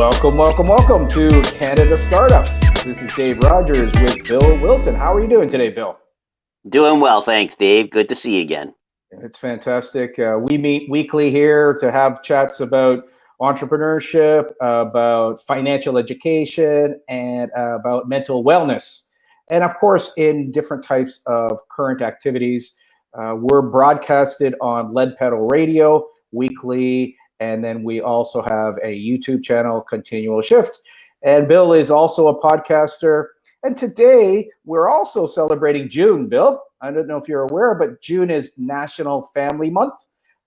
Welcome to Canada Startup. This is Dave Rogers with Bill Wilson. How are you doing today, Bill? Doing well, thanks, Dave. Good to see you again. It's fantastic. We meet weekly here to have chats about entrepreneurship, about financial education, and about mental wellness. And of course, in different types of current activities. We're broadcasted on Lead Pedal Radio weekly. And then we also have a YouTube channel, Continual Shift. And Bill is also a podcaster. And today, we're also celebrating June, Bill. I don't know if you're aware, but June is National Family Month,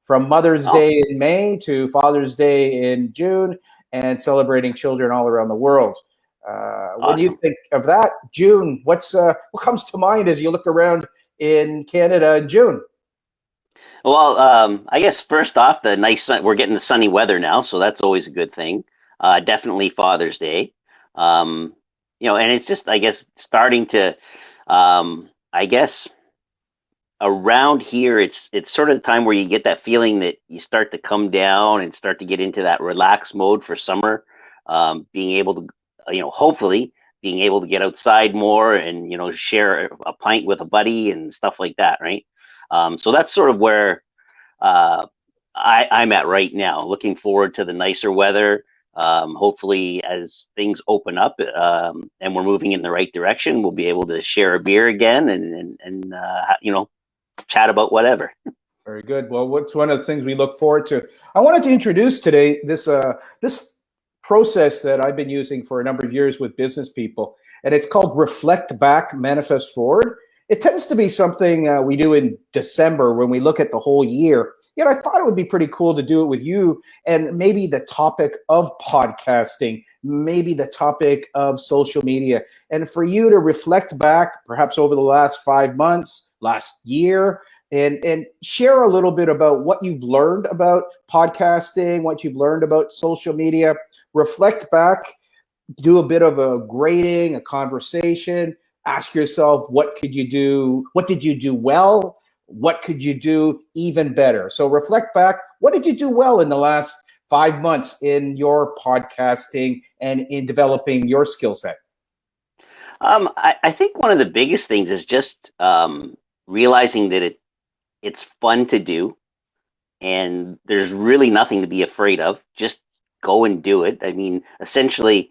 from Mother's Day in May to Father's Day in June, and celebrating children all around the world. When you think of that, June, what comes to mind as you look around in Canada in June? Well, I guess first off, we're getting the sunny weather now, so that's always a good thing. Definitely Father's Day. And it's just, I guess, starting to, I guess, around here, it's sort of the time where you get that feeling that you start to come down and start to get into that relaxed mode for summer, being able to, hopefully being able to get outside more and, share a pint with a buddy and stuff like that, right? So that's sort of where I'm at right now. Looking forward to the nicer weather. Hopefully, as things open up and we're moving in the right direction, we'll be able to share a beer again and chat about whatever. Very good. Well, what's one of the things we look forward to? I wanted to introduce today this process that I've been using for a number of years with business people, and it's called Reflect Back, Manifest Forward. It tends to be something we do in December when we look at the whole year. Yet I thought it would be pretty cool to do it with you, and maybe the topic of podcasting, maybe the topic of social media, and for you to reflect back perhaps over the last 5 months, last year, and share a little bit about what you've learned about podcasting, what you've learned about social media. Reflect back, do a bit of a grading, a conversation. Ask yourself, what could you do? What did you do well? What could you do even better? So reflect back. What did you do well in the last 5 months in your podcasting and in developing your skill set? I think one of the biggest things is just realizing that it's fun to do, and there's really nothing to be afraid of. Just go and do it. I mean, essentially,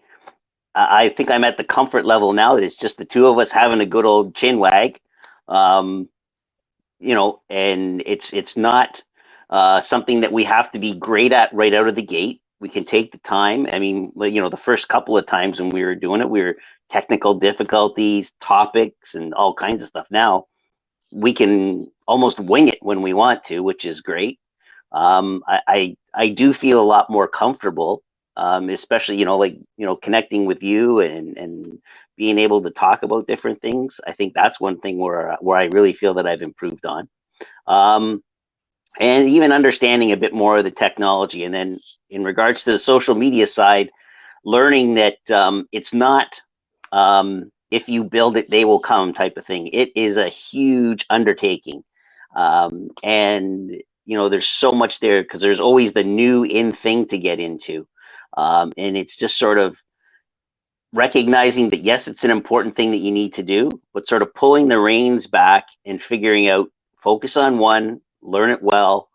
I think I'm at the comfort level now that it's just the two of us having a good old chin wag, and it's not something that we have to be great at right out of the gate. We can take the time. I mean, the first couple of times when we were doing it, we were technical difficulties, topics, and all kinds of stuff. Now we can almost wing it when we want to, which is great. I do feel a lot more comfortable. Especially, connecting with you and being able to talk about different things. I think that's one thing where I really feel that I've improved on. And even understanding a bit more of the technology. And then in regards to the social media side, learning that it's not if you build it, they will come type of thing. It is a huge undertaking. And, there's so much there because there's always the new in thing to get into. And it's just sort of recognizing that, yes, it's an important thing that you need to do, but sort of pulling the reins back and figuring out, focus on one, learn it well,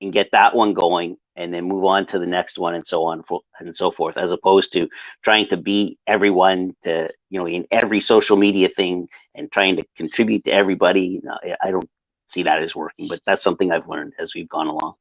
and get that one going, and then move on to the next one, and so on and so forth, as opposed to trying to be everyone to, in every social media thing and trying to contribute to everybody. No, I don't see that as working, but that's something I've learned as we've gone along.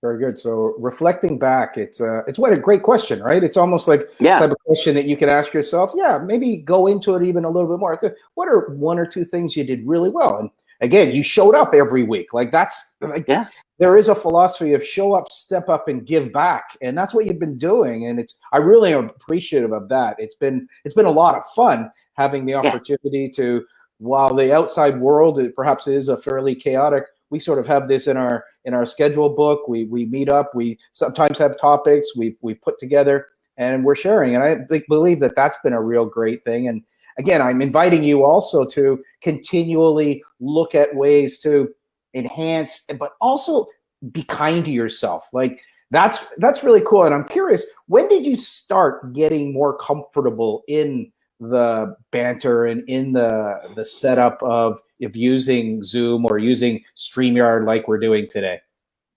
Very good. So reflecting back, it's what a great question, right? It's almost like the type of question that you can ask yourself. Yeah, maybe go into it even a little bit more. What are one or two things you did really well? And again, you showed up every week. There is a philosophy of show up, step up, and give back, and that's what you've been doing. And I really am appreciative of that. It's been a lot of fun having the opportunity to, while the outside world perhaps is a fairly chaotic, we sort of have this in our schedule book. We meet up. We sometimes have topics we've put together, and we're sharing. And I believe that that's been a real great thing. And again, I'm inviting you also to continually look at ways to enhance, but also be kind to yourself. Like, That's really cool. And I'm curious, when did you start getting more comfortable in the banter and in the setup of using Zoom or using StreamYard like we're doing today?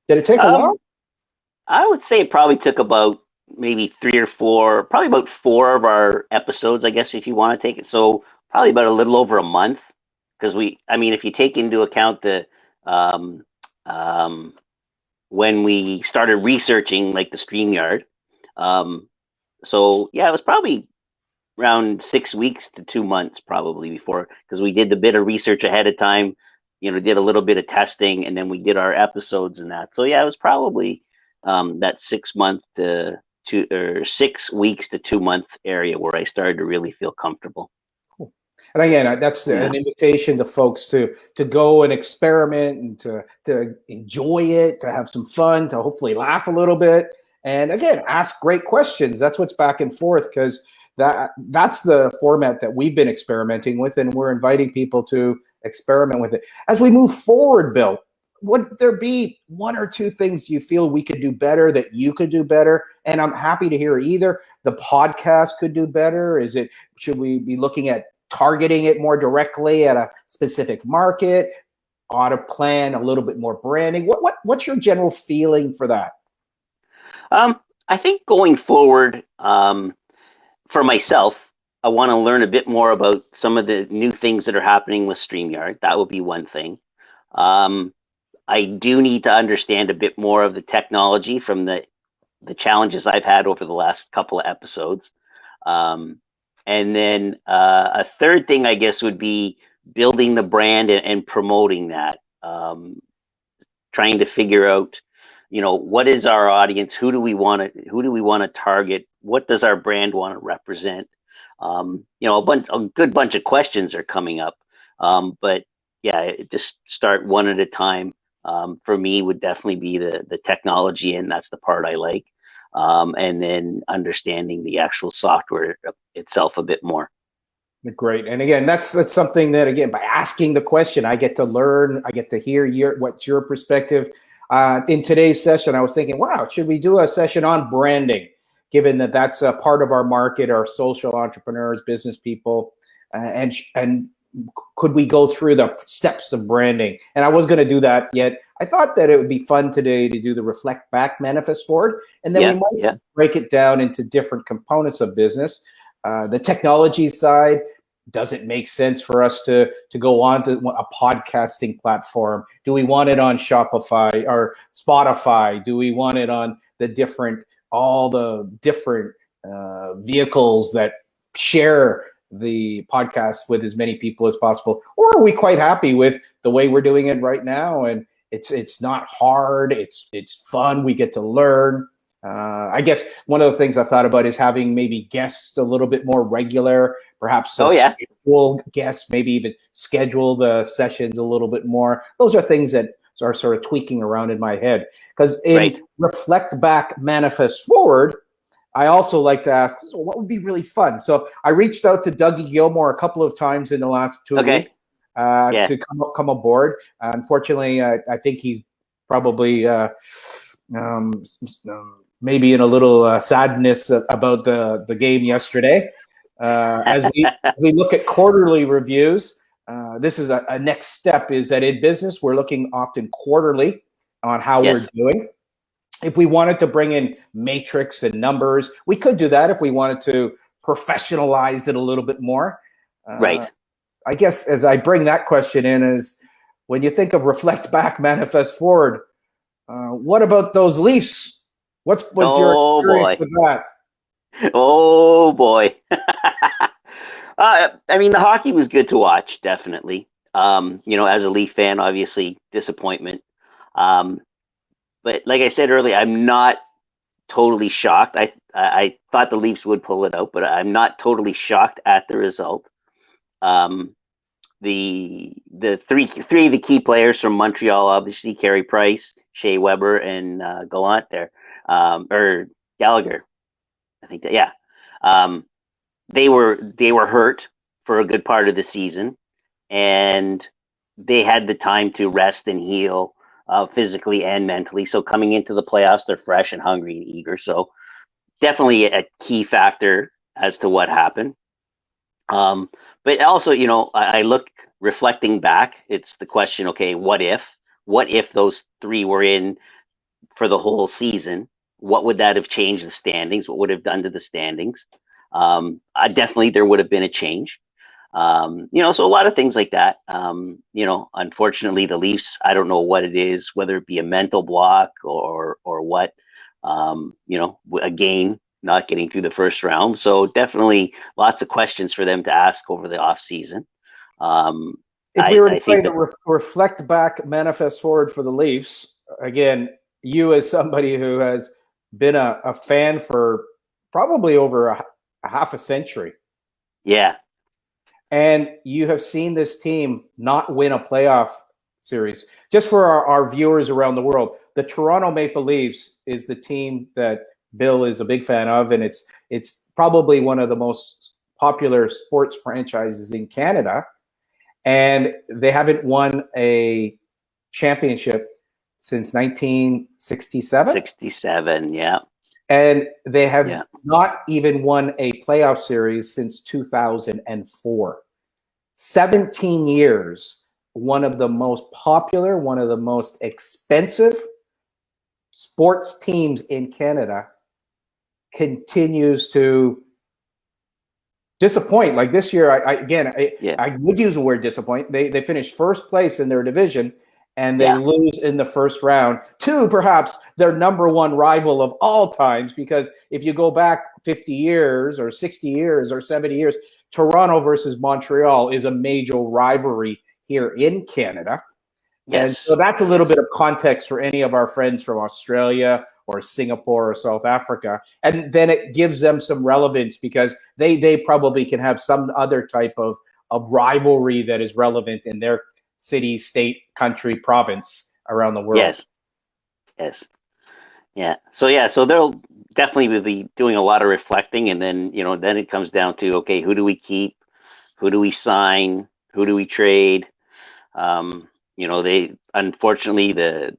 Did it take a while? Um, I would say it probably took about maybe three or four, probably about four of our episodes, I guess, if you want to take it. So probably about a little over a month, because I mean, if you take into account um, um, when we started researching like the StreamYard, so yeah, it was probably around 6 weeks to 2 months probably before, because we did the bit of research ahead of time, did a little bit of testing, and then we did our episodes and that. So yeah, it was probably that 6 month to 6 weeks to 2 month area where I started to really feel comfortable. And again, that's Yeah. an invitation to folks to go and experiment and to enjoy it, to have some fun, to hopefully laugh a little bit, and again, ask great questions. That's what's back and forth, because that's the format that we've been experimenting with, and we're inviting people to experiment with it as we move forward. Bill, would there be one or two things you feel we could do better, that you could do better? And I'm happy to hear either. The podcast could do better. Should we be looking at targeting it more directly at a specific market? Ought to plan a little bit more branding? What's your general feeling for that? I think going forward, for myself, I want to learn a bit more about some of the new things that are happening with StreamYard. That would be one thing. I do need to understand a bit more of the technology from the challenges I've had over the last couple of episodes. And then a third thing, I guess, would be building the brand and promoting that. Trying to figure out, what is our audience? Who do we want to target? What does our brand want to represent? A good bunch of questions are coming up. But yeah, just start one at a time. For me, would definitely be the technology, and that's the part I like. And then understanding the actual software itself a bit more. Great. And again, that's something that, again, by asking the question, I get to learn, I get to hear what's your perspective. In today's session, I was thinking, wow, should we do a session on branding, given that that's a part of our market, our social entrepreneurs, business people, and could we go through the steps of branding? And I was going to do that, yet I thought that it would be fun today to do the reflect back, manifest forward, and then we might break it down into different components of business. The technology side, does it make sense for us to go on to a podcasting platform? Do we want it on Shopify or Spotify? Do we want it on all the different vehicles that share the podcast with as many people as possible? Or are we quite happy with the way we're doing it right now? And it's not hard. It's fun. We get to learn. I guess one of the things I've thought about is having maybe guests a little bit more regular, perhaps schedule guests, maybe even schedule the sessions a little bit more. Those are things that are sort of tweaking around in my head. Because in reflect back, manifest forward, I also like to ask, what would be really fun? So I reached out to Dougie Gilmore a couple of times in the last 2 weeks to come aboard. Unfortunately, I think he's probably maybe in a little sadness about the game yesterday. As we look at quarterly reviews, this is a next step, is that in business, we're looking often quarterly on how we're doing. If we wanted to bring in matrix and numbers, we could do that if we wanted to professionalize it a little bit more. I guess as I bring that question in, is when you think of reflect back, manifest forward, what about those Leafs? What was your experience with that? Oh boy. I mean, the hockey was good to watch, definitely. As a Leaf fan, obviously disappointment. But like I said earlier, I'm not totally shocked. I thought the Leafs would pull it out, but I'm not totally shocked at the result. The three of the key players from Montreal, obviously Carey Price, Shea Weber, and Gallant there, or Gallagher, I think that they were hurt for a good part of the season, and they had the time to rest and heal. physically and mentally. So coming into the playoffs, they're fresh and hungry and eager. So definitely a key factor as to what happened. But also, I look reflecting back, it's the question, okay, what if those three were in for the whole season? What would that have changed the standings? What would it have done to the standings? Definitely there would have been a change. So a lot of things like that. Unfortunately, the Leafs, I don't know what it is, whether it be a mental block or what. Again, not getting through the first round. So definitely lots of questions for them to ask over the off season. If we were to play the reflect back, manifest forward for the Leafs, again, you as somebody who has been a fan for probably over a half a century. Yeah. And you have seen this team not win a playoff series. Just for our viewers around the world, the Toronto Maple Leafs is the team that Bill is a big fan of, and it's probably one of the most popular sports franchises in Canada. And they haven't won a championship since 1967. 67, yeah. And they have not even won a playoff series since 2004. 17 years, one of the most popular, one of the most expensive sports teams in Canada continues to disappoint. Like this year, I would use the word disappoint. They finished first place in their division, and they lose in the first round to perhaps their number one rival of all times. Because if you go back 50 years or 60 years or 70 years, Toronto versus Montreal is a major rivalry here in Canada. Yes. And so that's a little bit of context for any of our friends from Australia or Singapore or South Africa. And then it gives them some relevance because they probably can have some other type of rivalry that is relevant in their city, state, country, province around the world. Yes. Yeah. So they'll definitely be doing a lot of reflecting, and then then it comes down to, okay, who do we keep, who do we sign, who do we trade? They unfortunately the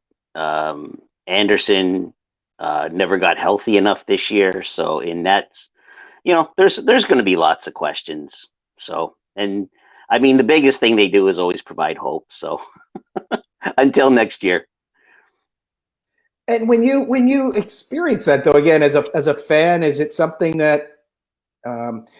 Anderson never got healthy enough this year, so in nets, there's going to be lots of questions. So, and I mean, the biggest thing they do is always provide hope. So until next year. And when you experience that, though, again, as a fan, is it something that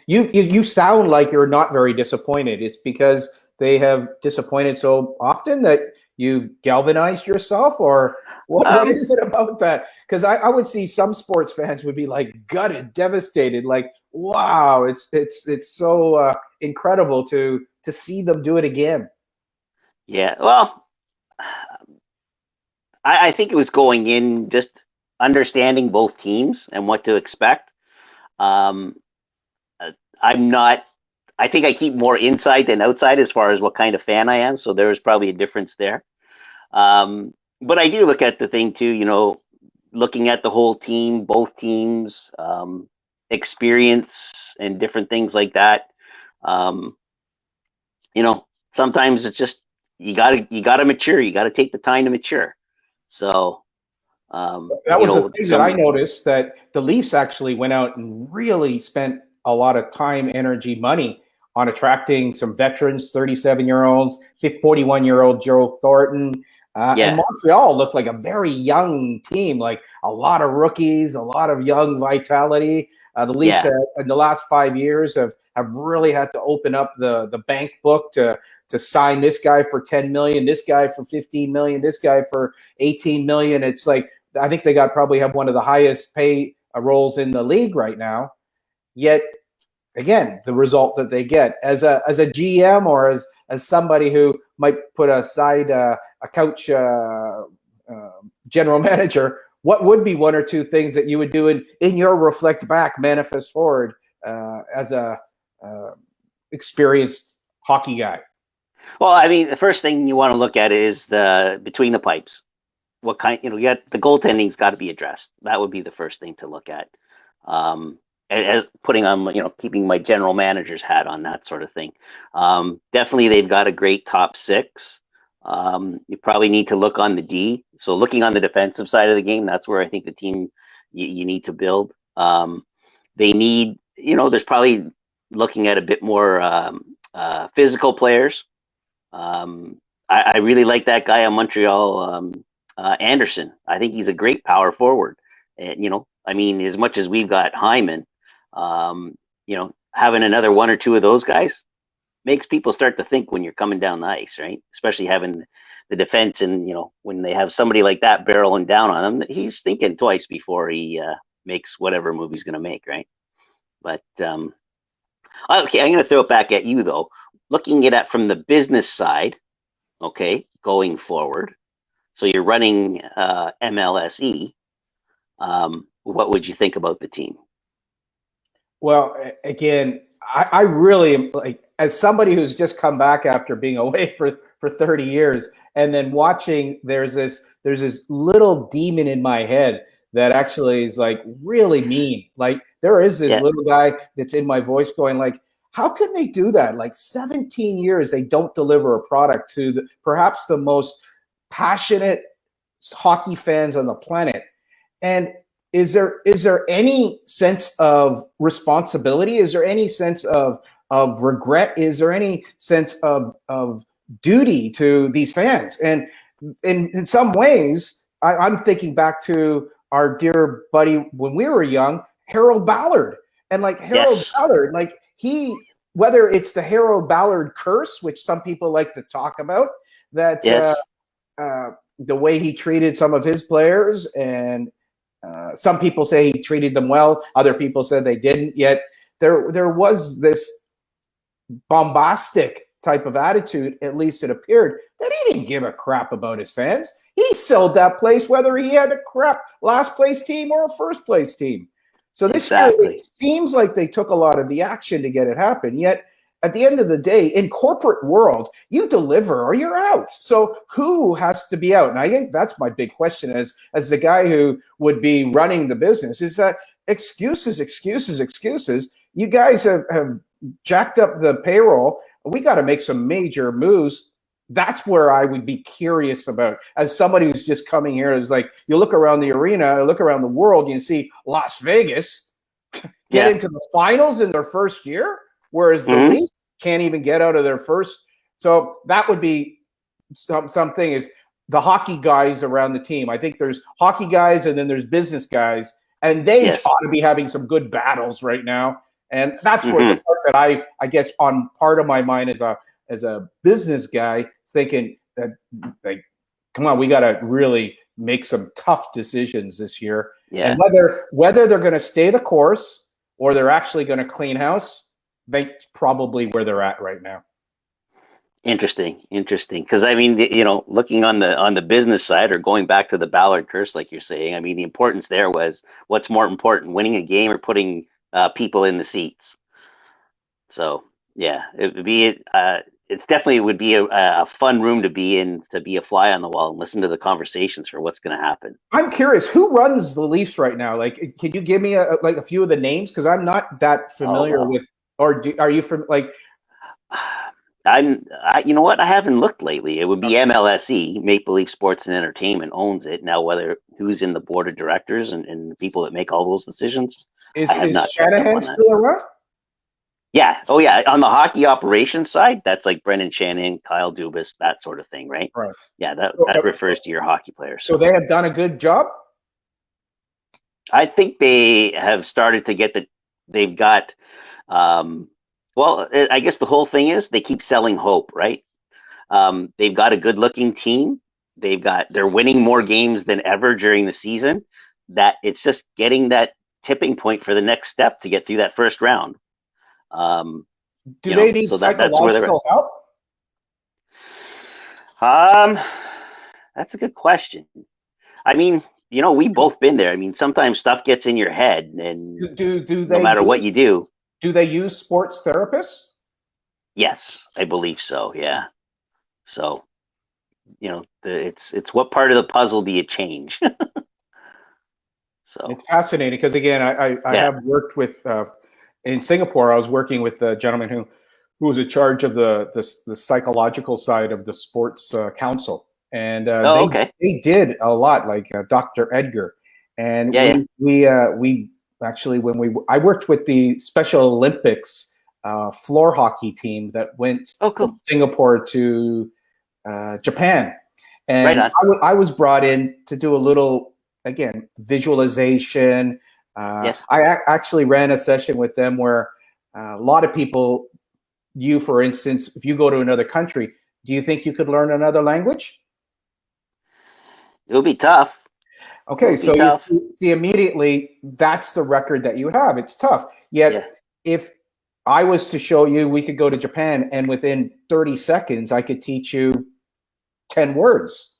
you sound like you're not very disappointed? It's because they have disappointed so often that you've galvanized yourself, or what is it about that? Because I would see some sports fans would be like gutted, devastated, like, wow, it's so incredible to see them do it again. Yeah, well, I think it was going in just understanding both teams and what to expect. I think I keep more inside than outside as far as what kind of fan I am. So there was probably a difference there. But I do look at the thing too, looking at the whole team, both teams, experience and different things like that. Sometimes it's just, you gotta mature. You gotta take the time to mature. So that was the thing that I noticed, that the Leafs actually went out and really spent a lot of time, energy, money on attracting some veterans, 37-year-olds, 41-year-old Joe Thornton. And Montreal looked like a very young team, like a lot of rookies, a lot of young vitality. The Leafs in the last 5 years have really had to open up the bank book to sign this guy for $10 million, this guy for $15 million, this guy for $18 million. It's like, I think they probably have one of the highest pay roles in the league right now. Yet, again, the result that they get as a GM or as somebody who might put aside a couch general manager, what would be one or two things that you would do in your reflect back, manifest forward as a experienced hockey guy? Well, I mean, the first thing you want to look at is the between the pipes. What kind, you got the goaltending's got to be addressed. That would be the first thing to look at. As putting on, keeping my general manager's hat on, that sort of thing. Definitely, they've got a great top six. You probably need to look on the D. So looking on the defensive side of the game, that's where I think the team you need to build. They need, there's probably looking at a bit more physical players. I really like that guy on Montreal, Anderson. I think he's a great power forward. And, I mean, as much as we've got Hyman, having another one or two of those guys makes people start to think when you're coming down the ice, right? Especially having the defense, and when they have somebody like that barreling down on him, he's thinking twice before he makes whatever move he's going to make, right? But okay, I'm going to throw it back at you though. Looking at it from the business side, okay, going forward. So you're running MLSE. What would you think about the team? Well, again, I really am, like, as somebody who's just come back after being away for 30 years, and then watching, there's this little demon in my head that actually is like really mean. Like there is this little guy that's in my voice going like, how can they do that? Like 17 years, they don't deliver a product to perhaps the most passionate hockey fans on the planet. And is there any sense of responsibility? Is there any sense of regret? Is there any sense of duty to these fans? And in some ways, I'm thinking back to our dear buddy when we were young, Harold Ballard. And like Harold Ballard, like whether it's the Harold Ballard curse, which some people like to talk about, that the way he treated some of his players, and some people say he treated them well, other people said they didn't. Yet there was this bombastic type of attitude, at least it appeared, that he didn't give a crap about his fans. He sold that place whether he had a crap last place team or a first place team. So this year, it seems like they took a lot of the action to get it happen. Yet at the end of the day, in corporate world, you deliver or you're out. So who has to be out? And I think that's my big question as the guy who would be running the business, is that excuses. You guys have jacked up the payroll. We got to make some major moves. That's where I would be curious about, as somebody who's just coming here. Is like, you look around the arena, look around the world, you see Las Vegas get into the finals in their first year, whereas the Leafs can't even get out of their first. So that would be something, is the hockey guys around the team. I think there's hockey guys and then there's business guys, and they ought to be having some good battles right now. And that's where the part that I guess on part of my mind as a business guy, thinking that, like, come on, we got to really make some tough decisions this year. And whether they're going to stay the course or they're actually going to clean house, that's probably where they're at right now. Interesting. Because I mean, looking on the business side, or going back to the Ballard curse, like you're saying, I mean, the importance there was, what's more important, winning a game or putting people in the seats? So yeah, it would be it's definitely would be a fun room to be in, to be a fly on the wall and listen to the conversations for what's going to happen. I'm curious, who runs the Leafs right now? Like, can you give me a few of the names? Because I'm not that familiar with. Or are you from like? You know what? I haven't looked lately. It would be MLSE, Maple Leaf Sports and Entertainment, owns it now. Whether who's in the board of directors and the people that make all those decisions. Is Shanahan still around? Yeah. Oh, yeah. On the hockey operations side, that's like Brendan Shannon, Kyle Dubas, that sort of thing, right? Right. Yeah, that refers to your hockey players. So they have done a good job? I think they have started to get they've got, well, I guess the whole thing is they keep selling hope, right? They've got a good-looking team. They're winning more games than ever during the season. That it's just getting that tipping point for the next step to get through that first round. Do they need psychological help? That's a good question. I mean, we've both been there. I mean, sometimes stuff gets in your head, and no matter what you do. Do they use sports therapists? Yes, I believe so. Yeah. So, it's what part of the puzzle do you change? So it's fascinating because, again, I have worked with in Singapore. I was working with a gentleman who was in charge of the psychological side of the sports council, and Oh, okay. they did a lot, like Dr. Edgar, and Yeah, yeah. we actually I worked with the Special Olympics floor hockey team that went Oh, from cool. Singapore to Japan, Right and on. I was brought in to do a little, again, visualization. Yes. Actually ran a session with them where a lot of people, you for instance, if you go to another country, do you think you could learn another language? It would be tough. It Okay, would be so you tough. see immediately that's the record that you have. It's tough. Yeah. Yet, if I was to show you, we could go to Japan and within 30 seconds, I could teach you 10 words.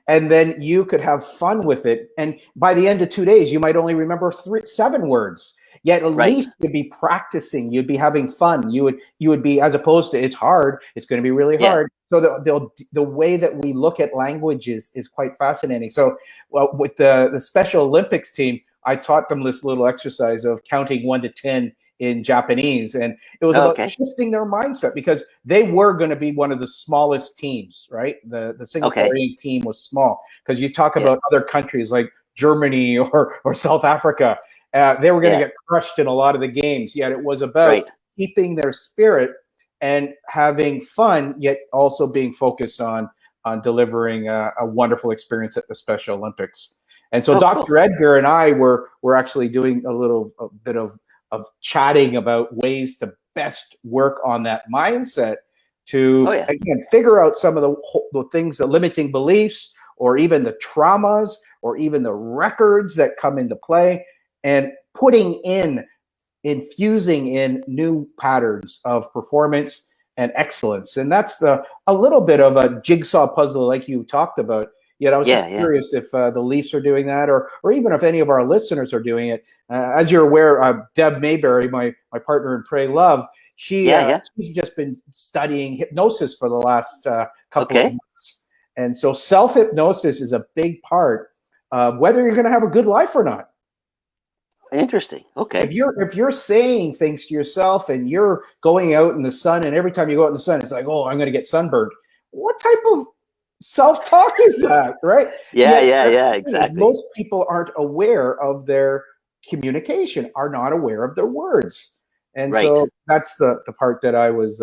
And then you could have fun with it. And by the end of 2 days, you might only remember 7 words. Yet at Right. least you'd be practicing. You'd be having fun. You would be, as opposed to it's hard. It's going to be really Yeah. hard. So the way that we look at languages is quite fascinating. So, well, with the Special Olympics team, I taught them this little exercise of counting 1 to 10 in Japanese, and it was Oh, about okay. shifting their mindset because they were going to be one of the smallest teams, right? The Okay. Singaporean team was small because you talk Yeah. about other countries like Germany or South Africa, they were going to Yeah. get crushed in a lot of the games. Yet it was about Right. keeping their spirit and having fun, yet also being focused on delivering a wonderful experience at the Special Olympics. And so Oh, Dr. cool. Edgar and I were actually doing a bit of chatting about ways to best work on that mindset Oh, to, yeah. again, figure out some of the things, the limiting beliefs, or even the traumas, or even the records that come into play, and infusing in new patterns of performance and excellence. And that's a little bit of a jigsaw puzzle, like you talked about. Yet I was just Yeah. Yeah. curious if the Leafs are doing that, or even if any of our listeners are doing it. As you're aware, Deb Mayberry, my partner in Pray Love, Yeah. Yeah. she's just been studying hypnosis for the last couple of Okay. months. And so self-hypnosis is a big part of whether you're going to have a good life or not. Interesting. Okay. If you're saying things to yourself and you're going out in the sun, and every time you go out in the sun, it's like, oh, I'm going to get sunburned. What type of self-talk is that, right? Yeah. Yet Yeah. that's Yeah. the thing, is Exactly. most people aren't aware of their communication, are not aware of their words. And Right. so that's the part that I was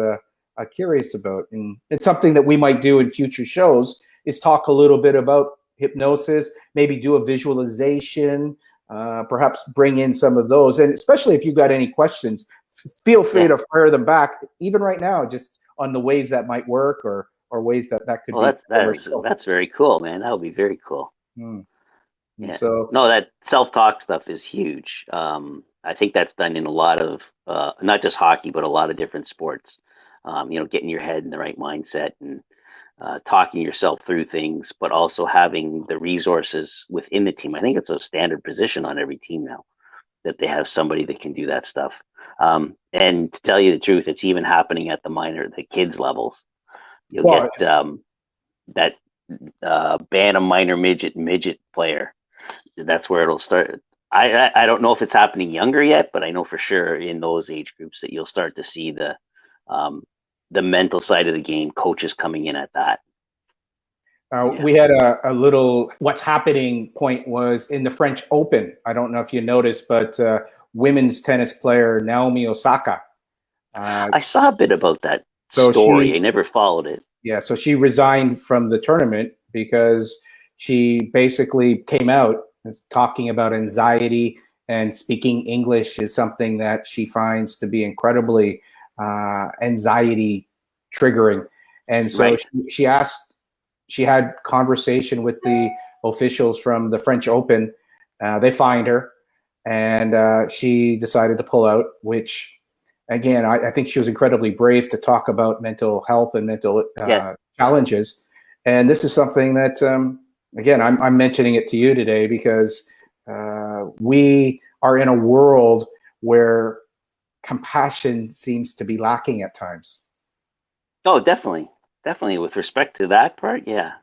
curious about. And it's something that we might do in future shows, is talk a little bit about hypnosis, maybe do a visualization, perhaps bring in some of those. And especially if you've got any questions, feel free Yeah. to fire them back, even right now, just on the ways that might work, or ways that could Well, be that's that's very cool, man. That would be very cool. Hmm. And Yeah. so, No, that self-talk stuff is huge. I think that's done in a lot of not just hockey, but a lot of different sports. Getting your head in the right mindset and talking yourself through things, but also having the resources within the team. I think it's a standard position on every team now that they have somebody that can do that stuff. And to tell you the truth, it's even happening at the kids levels. You'll well, get that Bantam minor midget player. That's where it'll start. I don't know if it's happening younger yet, but I know for sure in those age groups that you'll start to see the mental side of the game, coaches coming in at that. Yeah. we had a little what's happening point was in the French Open. I don't know if you noticed, but women's tennis player Naomi Osaka. I saw a bit about that So story. I she, never followed it. yeah, so she resigned from the tournament because she basically came out as talking about anxiety, and speaking English is something that she finds to be incredibly anxiety triggering. And so Right. she had conversation with the officials from the French Open. They fined her, and she decided to pull out, which, again, I think she was incredibly brave to talk about mental health and mental Yeah. challenges. And this is something that, again, I'm mentioning it to you today because we are in a world where compassion seems to be lacking at times. Oh, definitely. Definitely with respect to that part. Yeah.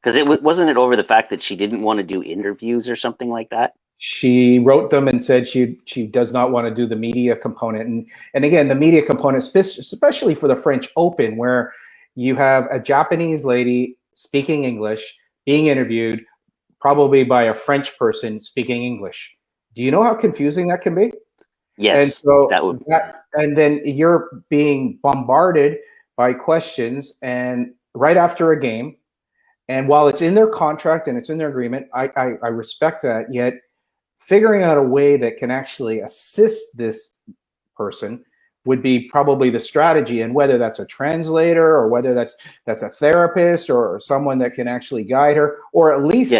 Because wasn't it over the fact that she didn't want to do interviews or something like that? She wrote them and said she does not want to do the media component. And again, the media component, especially for the French Open, where you have a Japanese lady speaking English, being interviewed probably by a French person speaking English. Do you know how confusing that can be? Yes, And so that would. and then you're being bombarded by questions and right after a game. And while it's in their contract and it's in their agreement, I respect that. Yet figuring out a way that can actually assist this person would be probably the strategy. And whether that's a translator or whether that's a therapist or someone that can actually guide her or at least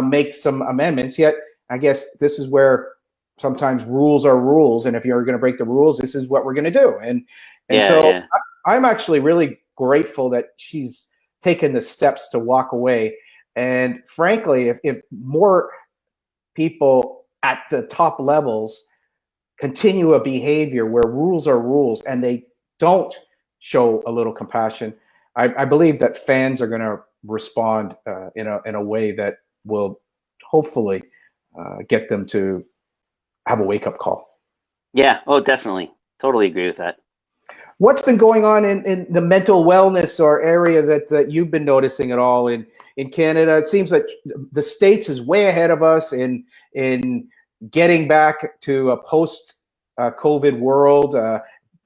make some amendments. Yet I guess this is where sometimes rules are rules, and if you're going to break the rules, this is what we're going to do. And so I'm actually really grateful that she's taken the steps to walk away. And frankly, if more people at the top levels continue a behavior where rules are rules and they don't show a little compassion, I believe that fans are going to respond in a way that will hopefully get them to have a wake-up call. Yeah. Oh, definitely. Totally agree with that. What's been going on in the mental wellness or area that you've been noticing at all in Canada? It seems like the States is way ahead of us in getting back to a post-COVID world.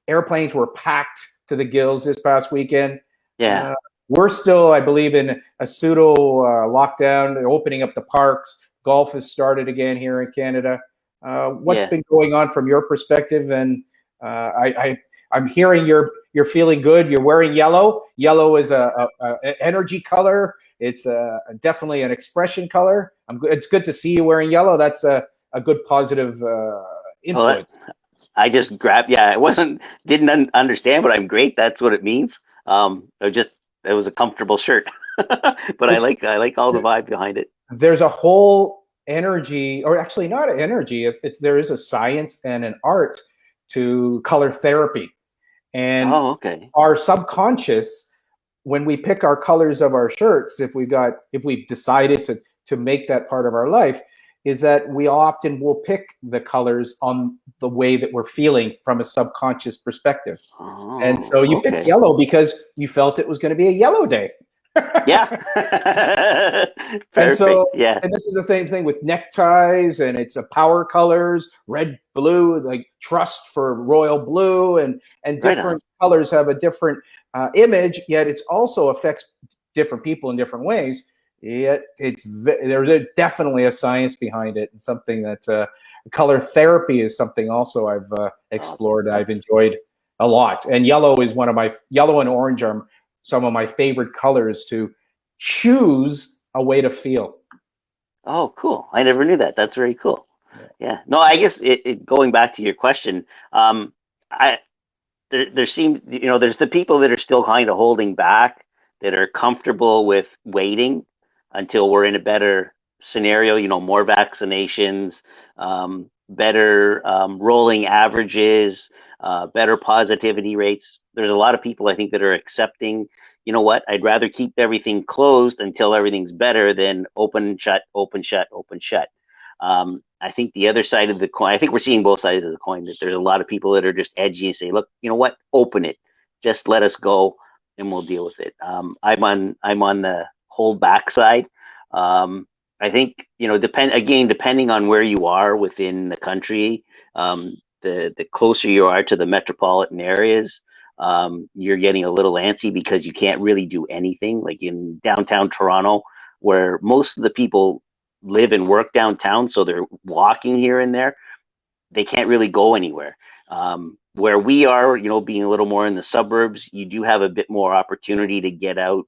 Airplanes were packed to the gills this past weekend. Yeah. We're still, I believe, in a pseudo lockdown. They're opening up the parks. Golf has started again here in Canada. What's been going on from your perspective? And I'm hearing you're feeling good. You're wearing yellow. Yellow is a energy color. It's definitely an expression color. It's good to see you wearing yellow. That's a good positive influence. Well, I just grabbed. Yeah, didn't understand, but I'm great. That's what it means. It was a comfortable shirt, but I like all the vibe behind it. There's a whole energy, or actually not energy. There is a science and an art to color therapy. And our subconscious, when we pick our colors of our shirts, if we've decided to make that part of our life, is that we often will pick the colors on the way that we're feeling from a subconscious perspective. And so you picked yellow because you felt it was going to be a yellow day. Yeah. And so, and this is the same thing with neckties, and it's a power colors, red, blue, like trust for royal blue, and different colors have a different image, yet it also affects different people in different ways. Yet there's definitely a science behind it, and something that color therapy is something also I've explored. I've enjoyed a lot, and yellow and orange are some of my favorite colors to choose a way to feel. Oh, cool. I never knew that. That's very cool. Yeah. No, I guess going back to your question, there seems, there's the people that are still kind of holding back, that are comfortable with waiting until we're in a better scenario, more vaccinations, better rolling averages, better positivity rates. There's a lot of people, I think, that are accepting, I'd rather keep everything closed until everything's better than open, shut, open, shut, open, shut. I think the other side of the coin, I think we're seeing both sides of the coin, that there's a lot of people that are just edgy and say, look, you know what, open it, just let us go and we'll deal with it. I'm on the hold back side. I think, depending on where you are within the country, the closer you are to the metropolitan areas, you're getting a little antsy because you can't really do anything. Like in downtown Toronto, where most of the people live and work downtown, so they're walking here and there, they can't really go anywhere. Where we are, being a little more in the suburbs, you do have a bit more opportunity to get out.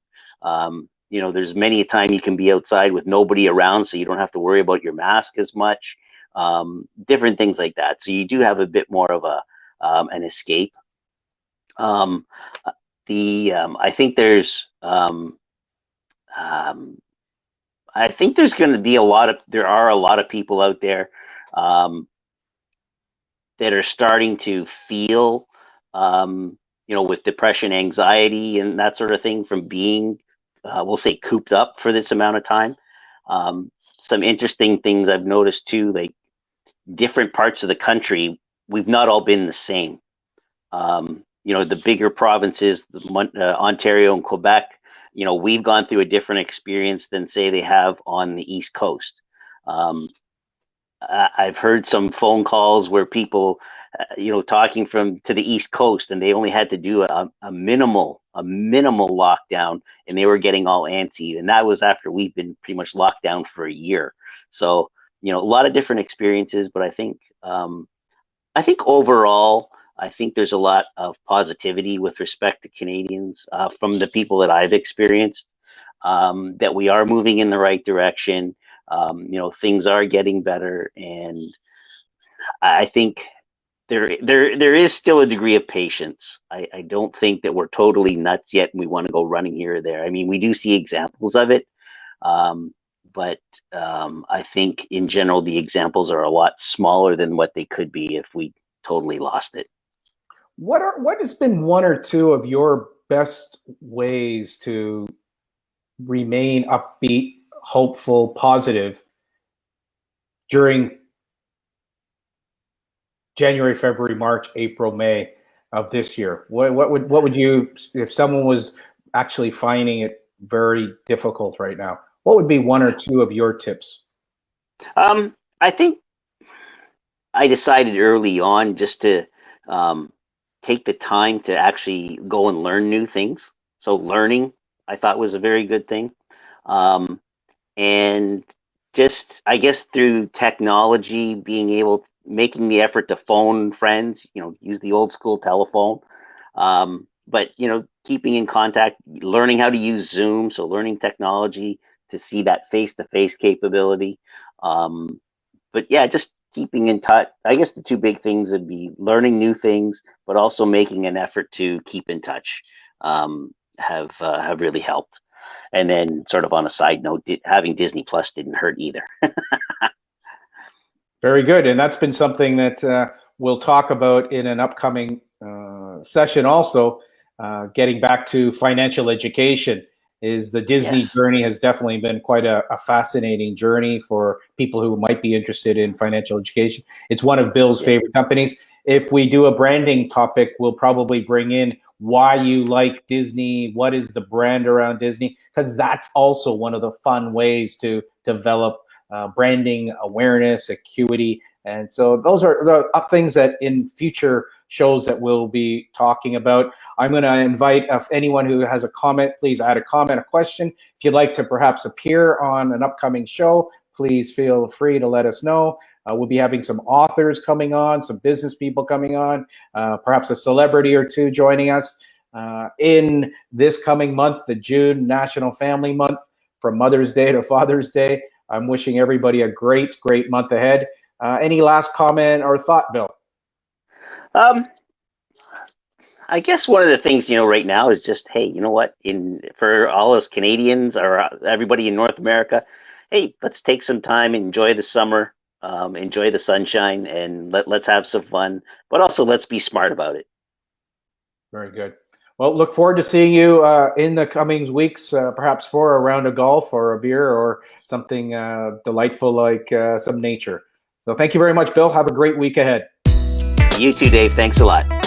There's many a time you can be outside with nobody around, so you don't have to worry about your mask as much. Different things like that. So you do have a bit more of an escape. I think there's going to be there are a lot of people out there that are starting to feel, with depression, anxiety, and that sort of thing from being, we'll say, cooped up for this amount of time. some interesting things I've noticed too, like different parts of the country, we've not all been the same. You know, the bigger provinces, Ontario and Quebec, you know, we've gone through a different experience than say they have on the East Coast. I've heard some phone calls where people, you know, talking to the East Coast, and they only had to do a minimal lockdown, and they were getting all antsy, and that was after we've been pretty much locked down for a year. So, you know, a lot of different experiences, but I think overall, I think there's a lot of positivity with respect to Canadians from the people that I've experienced, that we are moving in the right direction. You know, things are getting better, and I think there is still a degree of patience. I don't think that we're totally nuts yet and we want to go running here or there. I mean, we do see examples of it, but I think in general the examples are a lot smaller than what they could be if we totally lost it. What has been one or two of your best ways to remain upbeat, hopeful, positive during January, February, March, April, May of this year? What would you, if someone was actually finding it very difficult right now, what would be one or two of your tips? I think I decided early on just to take the time to actually go and learn new things. So learning, I thought, was a very good thing. And just, I guess, through technology, making the effort to phone friends, you know, use the old school telephone. But, you know, keeping in contact, learning how to use Zoom. So learning technology to see that face-to-face capability. But yeah, just keeping in touch. I guess the two big things would be learning new things, but also making an effort to keep in touch, have really helped. And then, sort of on a side note, having Disney Plus didn't hurt either. Very good, and that's been something that we'll talk about in an upcoming session. Also, getting back to financial education. Is the Disney journey has definitely been quite a fascinating journey for people who might be interested in financial education. It's one of Bill's favorite companies. If we do a branding topic, we'll probably bring in why you like Disney, what is the brand around Disney, because that's also one of the fun ways to develop branding awareness, acuity. And so those are the things that in future shows that we'll be talking about. I'm going to invite anyone who has a comment, please add a comment, a question. If you'd like to perhaps appear on an upcoming show, please feel free to let us know. We'll be having some authors coming on, some business people coming on, perhaps a celebrity or two joining us in this coming month, the June National Family Month, from Mother's Day to Father's Day. I'm wishing everybody a great month ahead. Any last comment or thought, Bill? I guess one of the things, you know, right now is just, hey, you know what, for all us Canadians or everybody in North America, hey, let's take some time, enjoy the summer, enjoy the sunshine, and let's have some fun, but also let's be smart about it. Very good. Well, look forward to seeing you in the coming weeks, perhaps for a round of golf or a beer or something delightful like some nature. So thank you very much, Bill. Have a great week ahead. You too, Dave. Thanks a lot.